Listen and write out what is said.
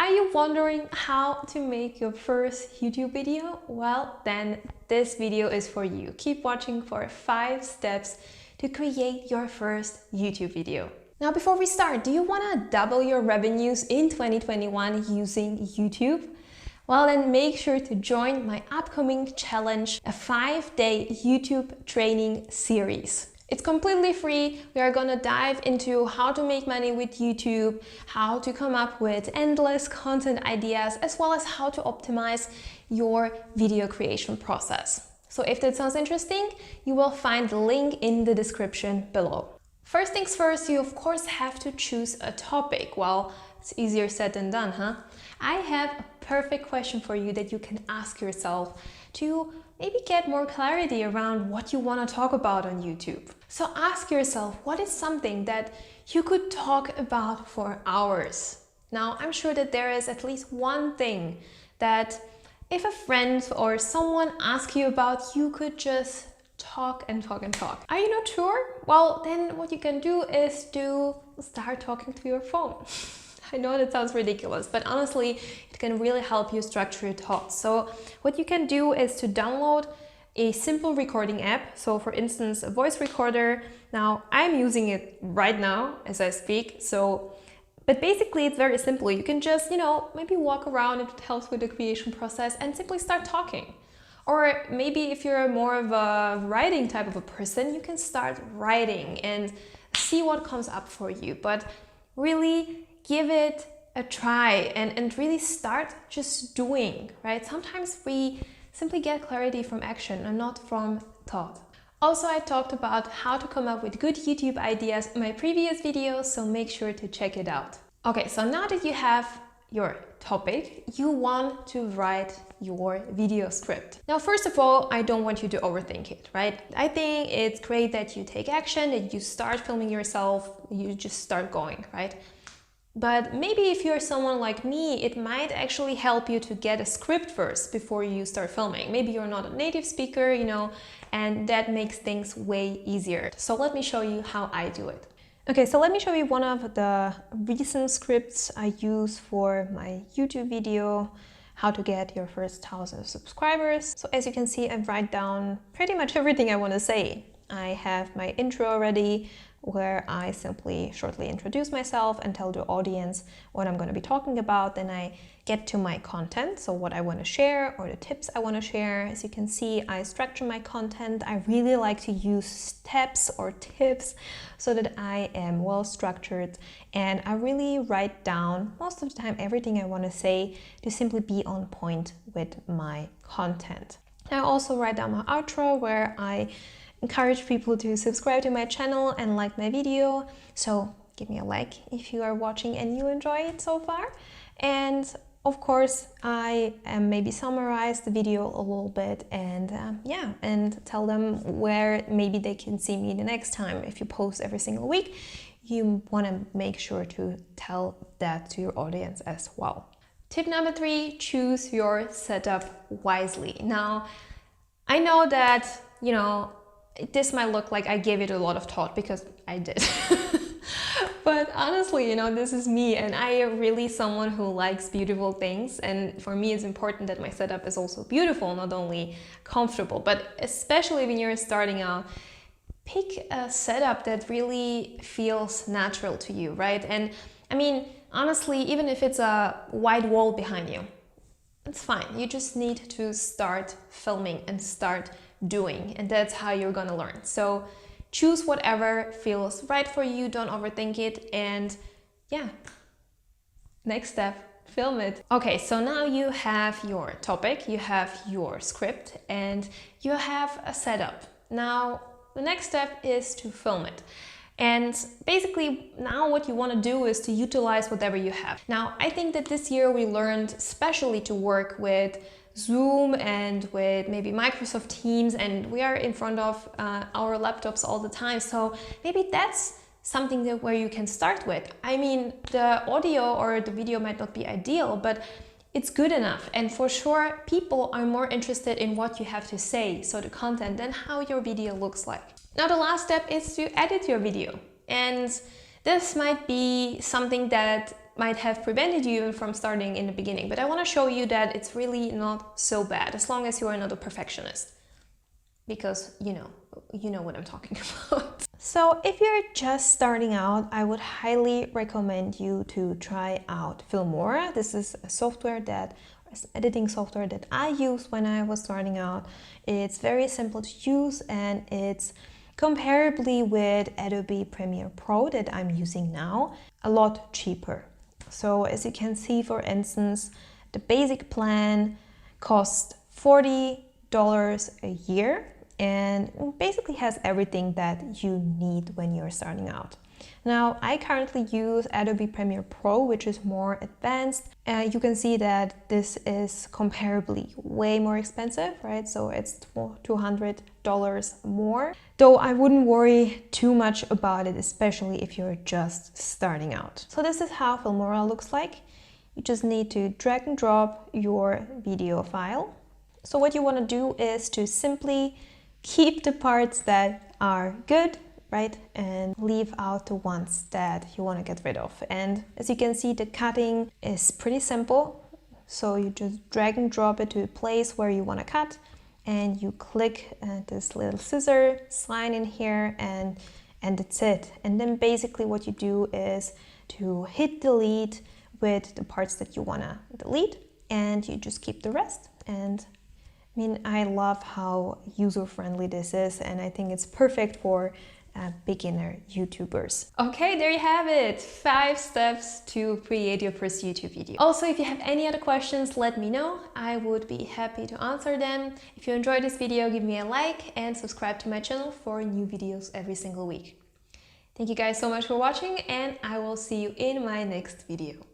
Are you wondering how to make your first YouTube video? Well, then this video is for you. Keep watching for 5 steps to create your first YouTube video. Now, before we start, do you want to double your revenues in 2021 using YouTube? Well, then make sure to join my upcoming challenge, a 5-day YouTube training series. It's completely free. We are gonna dive into how to make money with YouTube, how to come up with endless content ideas, as well as how to optimize your video creation process. So if that sounds interesting, you will find the link in the description below. First things first, you of course have to choose a topic. Well, it's easier said than done, huh? I have a perfect question for you that you can ask yourself to maybe get more clarity around what you want to talk about on YouTube. So ask yourself, what is something that you could talk about for hours? Now, I'm sure that there is at least one thing that if a friend or someone asks you about, you could just talk and talk and talk. Are you not sure? Well, then what you can do is to start talking to your phone. I know that sounds ridiculous, but honestly, it can really help you structure your thoughts. So what you can do is to download a simple recording app. So for instance, a voice recorder. Now I'm using it right now as I speak. But basically it's very simple. You can just, maybe walk around, it helps with the creation process, and simply start talking. Or maybe if you're more of a writing type of a person, you can start writing and see what comes up for you. But really give it a try and really start just doing, right? Sometimes we simply get clarity from action and not from thought. Also, I talked about how to come up with good YouTube ideas in my previous videos, so make sure to check it out. Okay, so now that you have your topic, you want to write your video script. Now, first of all, I don't want you to overthink it, right? I think it's great that you take action, that you start filming yourself, you just start going, right? But maybe if you're someone like me, it might actually help you to get a script first before you start filming. Maybe you're not a native speaker, and that makes things way easier. So let me show you how I do it. Okay, so let me show you one of the recent scripts I use for my YouTube video, how to get your first 1,000 subscribers. So as you can see, I write down pretty much everything I want to say. I have my intro already, where I simply shortly introduce myself and tell the audience what I'm going to be talking about. Then I get to my content, so what I want to share or the tips I want to share. As you can see, I structure my content. I really like to use steps or tips so that I am well structured, and I really write down most of the time everything I want to say to simply be on point with my content. I also write down my outro, where I encourage people to subscribe to my channel and like my video. So give me a like if you are watching and you enjoy it so far. And of course, I maybe summarize the video a little bit and and tell them where maybe they can see me the next time. If you post every single week, you want to make sure to tell that to your audience as well. Tip number 3, choose your setup wisely. Now, I know that, this might look like I gave it a lot of thought, because I did. But honestly, this is me, and I am really someone who likes beautiful things. And for me, it's important that my setup is also beautiful, not only comfortable. But especially when you're starting out, pick a setup that really feels natural to you, right? And I mean, honestly, even if it's a white wall behind you, it's fine. You just need to start filming and start doing, and that's how you're gonna learn. So choose whatever feels right for you, don't overthink it, and next step, film it. Okay, so now you have your topic, you have your script, and you have a setup. Now the next step is to film it. And basically now what you want to do is to utilize whatever you have. Now, I think that this year we learned especially to work with Zoom and with maybe Microsoft Teams, and we are in front of our laptops all the time. So maybe that's something where you can start with. I mean, the audio or the video might not be ideal, but it's good enough. And for sure, people are more interested in what you have to say, so the content, than how your video looks like. Now, the last step is to edit your video. And this might be something that might have prevented you from starting in the beginning. But I want to show you that it's really not so bad as long as you are not a perfectionist. Because you know what I'm talking about. So if you're just starting out, I would highly recommend you to try out Filmora. This is a software editing software that I used when I was starting out. It's very simple to use and it's comparably with Adobe Premiere Pro that I'm using now, a lot cheaper. So as you can see, for instance, the basic plan costs $40 a year and basically has everything that you need when you're starting out. Now, I currently use Adobe Premiere Pro, which is more advanced. You can see that this is comparably way more expensive, right? So it's $200 more. Though I wouldn't worry too much about it, especially if you're just starting out. So this is how Filmora looks like. You just need to drag and drop your video file. So what you want to do is to simply keep the parts that are good, right, and leave out the ones that you want to get rid of. And as you can see, the cutting is pretty simple. So you just drag and drop it to a place where you want to cut, and you click this little scissor line in here, and that's it. And then basically what you do is to hit delete with the parts that you want to delete, and you just keep the rest. And I mean, I love how user-friendly this is, and I think it's perfect for beginner YouTubers. Okay, there you have it. 5 steps to create your first YouTube video. Also, if you have any other questions, let me know. I would be happy to answer them. If you enjoyed this video, give me a like and subscribe to my channel for new videos every single week. Thank you guys so much for watching, and I will see you in my next video.